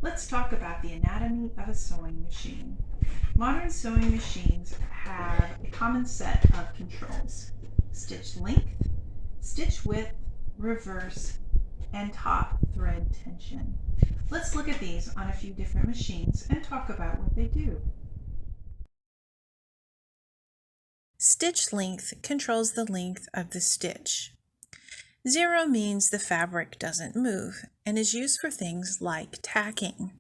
Let's talk about the anatomy of a sewing machine. Modern sewing machines have a common set of controls: stitch length, stitch width, reverse, and top thread tension. Let's look at these on a few different machines and talk about what they do. Stitch length controls the length of the stitch. 0 means the fabric doesn't move and is used for things like tacking.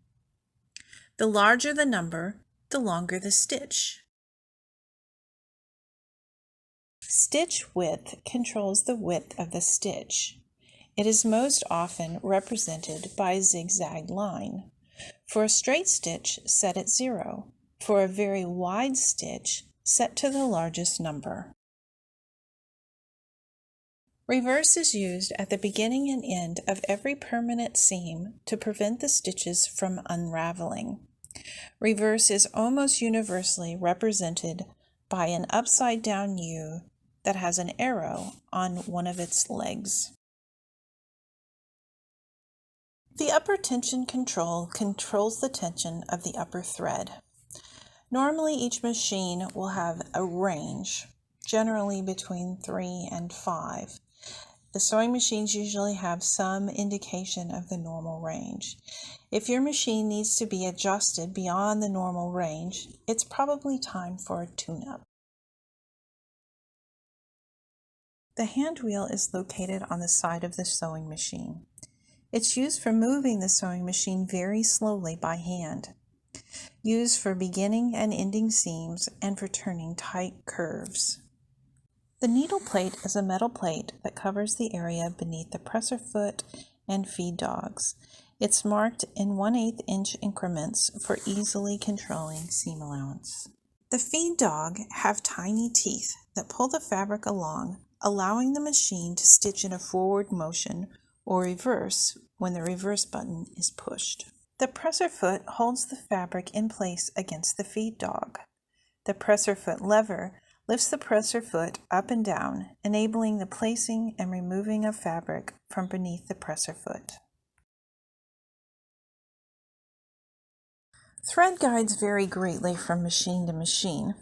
The larger the number, the longer the stitch. Stitch width controls the width of the stitch. It is most often represented by a zigzag line. For a straight stitch, set at 0. For a very wide stitch, set to the largest number. Reverse is used at the beginning and end of every permanent seam to prevent the stitches from unraveling. Reverse is almost universally represented by an upside-down U that has an arrow on one of its legs. The upper tension control controls the tension of the upper thread. Normally, each machine will have a range, generally between 3 and 5. The sewing machines usually have some indication of the normal range. If your machine needs to be adjusted beyond the normal range, it's probably time for a tune-up. The hand wheel is located on the side of the sewing machine. It's used for moving the sewing machine very slowly by hand, used for beginning and ending seams and for turning tight curves. The needle plate is a metal plate that covers the area beneath the presser foot and feed dogs. It's marked in 1/8 inch increments for easily controlling seam allowance. The feed dog have tiny teeth that pull the fabric along, allowing the machine to stitch in a forward motion or reverse when the reverse button is pushed. The presser foot holds the fabric in place against the feed dog. The presser foot lever lifts the presser foot up and down, enabling the placing and removing of fabric from beneath the presser foot. Thread guides vary greatly from machine to machine,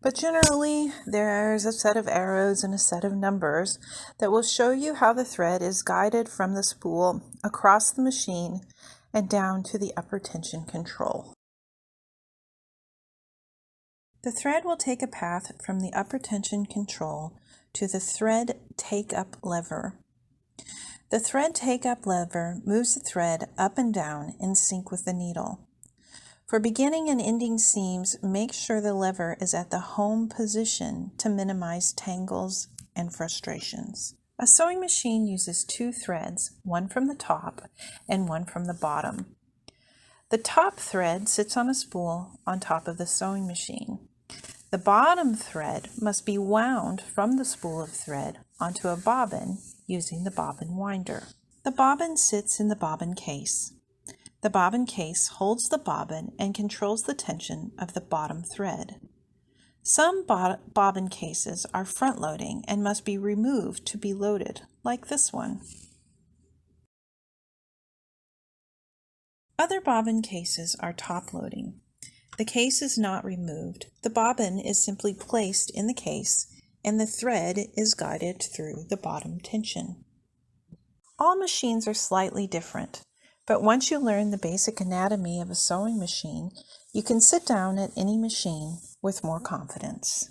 but generally there's a set of arrows and a set of numbers that will show you how the thread is guided from the spool across the machine and down to the upper tension control. The thread will take a path from the upper tension control to the thread take-up lever. The thread take-up lever moves the thread up and down in sync with the needle. For beginning and ending seams, make sure the lever is at the home position to minimize tangles and frustrations. A sewing machine uses 2 threads, one from the top and one from the bottom. The top thread sits on a spool on top of the sewing machine. The bottom thread must be wound from the spool of thread onto a bobbin using the bobbin winder. The bobbin sits in the bobbin case. The bobbin case holds the bobbin and controls the tension of the bottom thread. Some bobbin cases are front-loading and must be removed to be loaded, like this one. Other bobbin cases are top-loading. The case is not removed. The bobbin is simply placed in the case, and the thread is guided through the bottom tension. All machines are slightly different, but once you learn the basic anatomy of a sewing machine, you can sit down at any machine with more confidence.